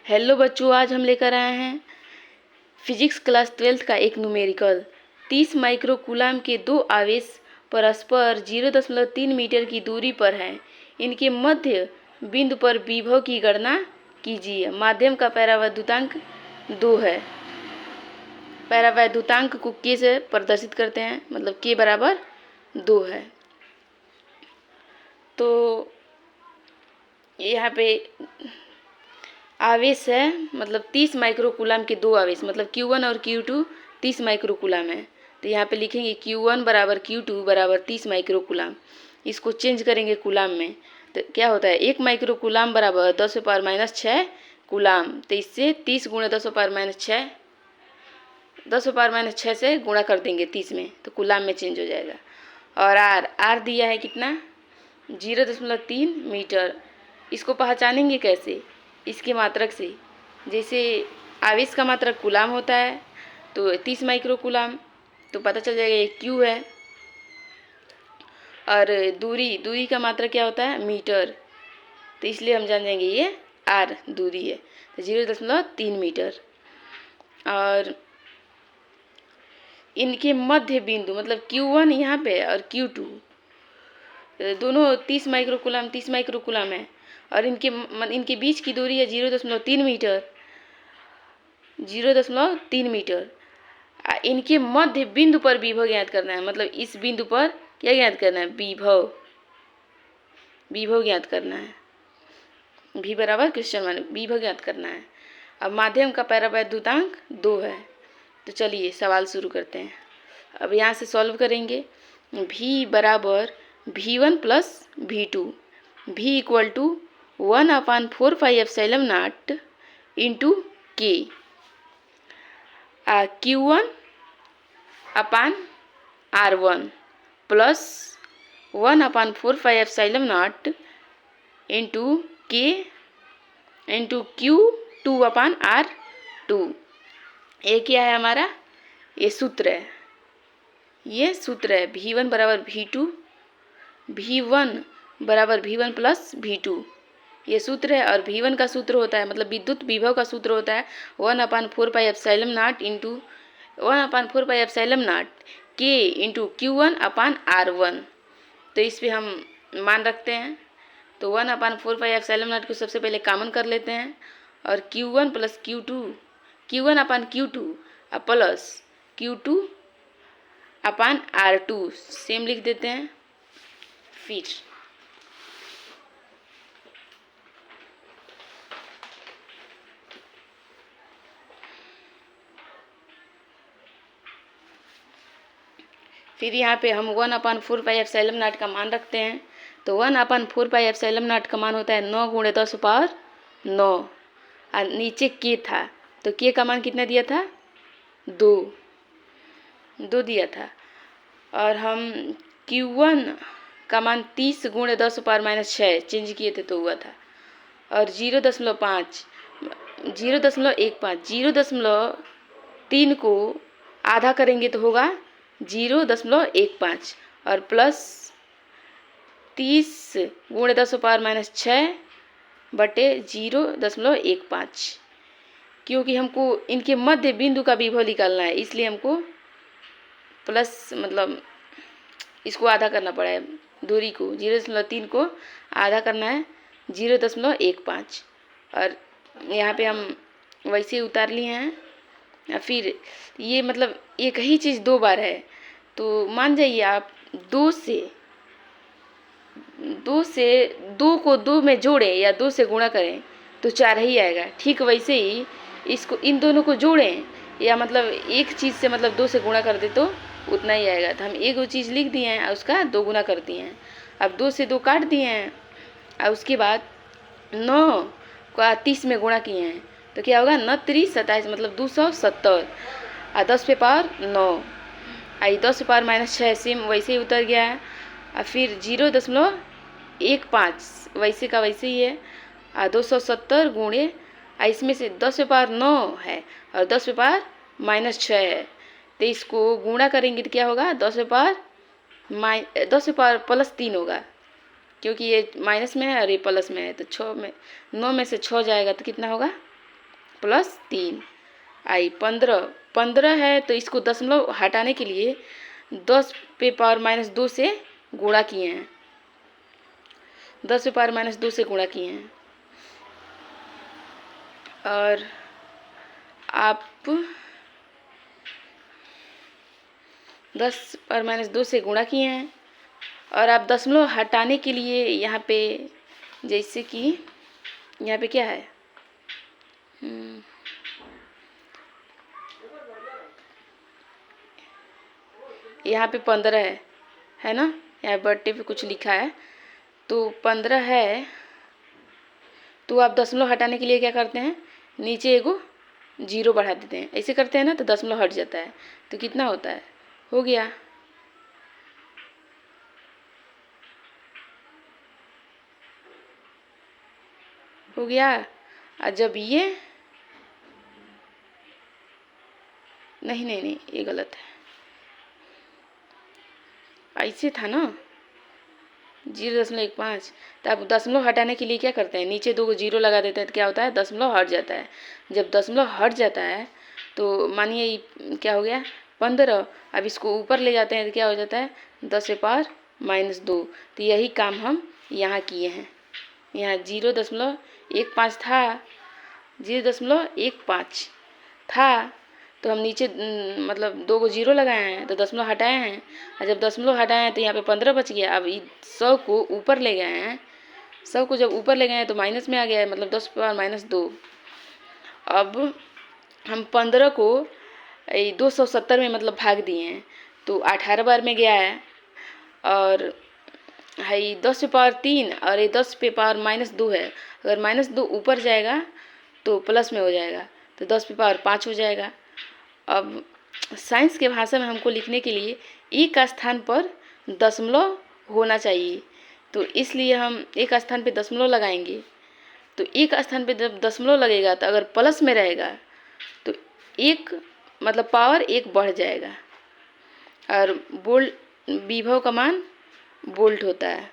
Hello बच्चों, आज हम लेकर आए हैं फिजिक्स क्लास 12th का एक न्यूमेरिकल। 30 माइक्रोकूलाम के दो आवेश परस्पर 0.3 मीटर की दूरी पर हैं। इनके मध्य बिंदु पर विभव की गणना कीजिए। माध्यम का परावैद्युतांक 2 है। परावैद्युतांक को के से प्रदर्शित करते हैं, मतलब के बराबर 2 है। तो यहाँ पे आवेश है, मतलब 30 माइक्रोकूलाम के दो आवेश, मतलब Q1 और Q2 30 माइक्रोकूलाम है। तो यहाँ पे लिखेंगे Q1 बराबर Q2 बराबर 30 माइक्रोकूलाम। इसको चेंज करेंगे कूलाम में, तो क्या होता है, 1 माइक्रोकूलाम बराबर 10⁻⁻6 कूलाम। तो इससे 30 × 10⁻⁻6 10⁻⁻6 से गुणा कर देंगे 30 में, तो कूलाम में चेंज हो जाएगा। और आर दिया है कितना, 0.3 मीटर। इसको पहचानेंगे कैसे, इसके मात्रक से। जैसे आवेश का मात्रक कूलाम होता है, तो 30 माइक्रोकूलाम, तो पता चल जाएगा ये क्यू है। और दूरी का मात्रक क्या होता है, मीटर, तो इसलिए हम जान जाएंगे ये आर दूरी है, तो 0.3 मीटर। और इनके मध्य बिंदु, मतलब Q1 यहाँ पे और Q2 दोनों 30 माइक्रोकूलाम है, और इनके बीच की दूरी है 0.3 मीटर। 0.3 मीटर। इनके मध्य बिंदु पर विभव ज्ञात करना है, मतलब इस बिंदु पर क्या ज्ञात करना है, विभव ज्ञात करना है। भी बराबर क्वेश्चन मान, विभव ज्ञात करना है। अब माध्यम का परावैद्युतांक 2 है। तो चलिए सवाल शुरू करते हैं। अब यहाँ से सॉल्व करेंगे। V बराबर V1 plus V2, V equal to 1/4πε0 into K. Q1 upon R1 plus 1/4πε0 into K into Q2 upon R2। ये क्या है हमारा, ये सूत्र है। V1 बराबर V2, V1 बराबर V1 प्लस V2, ये सूत्र है। और V1 का सूत्र होता है, मतलब विद्युत विभव का सूत्र होता है 1/4πε0 इंटू 1/4πε0 के इंटू Q1 अपान R1। तो इस पर हम मान रखते हैं, तो 1/4πε0 को सबसे पहले कॉमन कर लेते हैं, और Q1 प्लस Q1 अपान Q2 plus Q2 upon R2 same लिख देते हैं। फिर यहाँ पे हम 1/4πε0 का मान रखते हैं, तो 1/4πε0 का मान होता है 9 × 10⁻9। और नीचे के था, तो के का मान कितना दिया था, 2 दिया था। और हम Q1 का मान 30 × 10⁻⁻6 चेंज किए थे तो हुआ था। और 0.15 0.3 को आधा करेंगे तो होगा 0.15, और प्लस 30 × 10⁻⁻6 बटे 0.15, क्योंकि हमको इनके मध्य बिंदु का विभव निकालना है, इसलिए हमको प्लस, मतलब इसको आधा करना पड़ा है, दूरी को 0.3 को आधा करना है 0.15। और यहाँ पे हम वैसे उतार लिए हैं। फिर ये मतलब एक ही चीज़ 2 बार है, तो मान जाइए आप 2 को 2 में जोड़ें या 2 से गुणा करें तो 4 ही आएगा। ठीक वैसे ही इसको, इन दोनों को जोड़ें या मतलब एक चीज़ से मतलब 2 से गुणा कर दे तो उतना ही आएगा। तो हम एक चीज़ लिख दिए हैं और उसका 2 गुना कर दिए हैं। अब 2 से 2 काट दिए हैं, और उसके बाद 9 को 30 में गुणा किए हैं, तो क्या होगा, 9 3 27, मतलब 270, और 10 पे पावर 9, आई 10 पावर -6 सेम वैसे ही उतर गया है। और फिर 0.15 वैसे का वैसे ही है, और 270 गुणे, इसमें से 10 पे पावर 9 है और 10 पे पावर -6 है, तो इसको गुणा करेंगे तो क्या होगा, 10 पे पावर +3 होगा, क्योंकि ये माइनस में है और ये प्लस में है, तो 9 में से 6 जाएगा तो कितना होगा, प्लस 3 आई 15 है, तो इसको दशमलव हटाने के लिए 10 पे पावर माइनस 2 से गुणा किए हैं, 10 पे पावर माइनस 2 से गुणा किए हैं। और आप 10 पावर माइनस 2 से गुणा किए हैं, और आप दशमलव हटाने के लिए यहाँ पे, जैसे कि यहाँ पे क्या है, यहाँ पे 15 है ना, यहाँ बर्थडे पे कुछ लिखा है, तो 15 है, तो आप दशमलव हटाने के लिए क्या करते हैं, नीचे एगो 0 बढ़ा देते हैं, ऐसे करते हैं ना, तो दशमलव हट जाता है। तो कितना होता है, हो गया। हो गया। और जब ये नहीं, ये गलत है, ऐसे था ना 0.15। तो आप दशमलव हटाने के लिए क्या करते हैं, नीचे 2 0 लगा देते हैं, तो क्या होता है, दशमलव हट जाता है। जब दशमलव हट जाता है तो मानिए क्या हो गया 15, अब इसको ऊपर ले जाते हैं तो क्या हो जाता है 10 पे पावर माइनस 2। तो यही काम हम यहाँ किए हैं। यहाँ 0.15 था, 0.15 था, तो हम नीचे मतलब 2 को 0 लगाए हैं, तो दशमलव हटाए हैं, और जब दशमलव हटाए हैं तो यहाँ पे 15 बच गया। अब 100 को ऊपर ले गए हैं, 100 को जब ऊपर ले गए हैं तो माइनस में आ गया है, मतलब 10 पावर माइनस 2। अब हम 15 को 270 में मतलब भाग दिए हैं, तो 18 बार में गया है, और है 10 पे पावर 3 और ये 10 पे पावर माइनस 2 है। अगर माइनस 2 ऊपर जाएगा तो प्लस में हो जाएगा, तो 10 पे पावर 5 हो जाएगा। अब साइंस के भाषा में हमको लिखने के लिए एक स्थान पर दशमलव होना चाहिए, तो इसलिए हम एक स्थान पे दशमलव लगाएंगे। तो एक स्थान पे जब दशमलव लगेगा तो अगर प्लस में रहेगा तो एक मतलब पावर 1 बढ़ जाएगा, और वोल्ट विभव का मान वोल्ट होता है।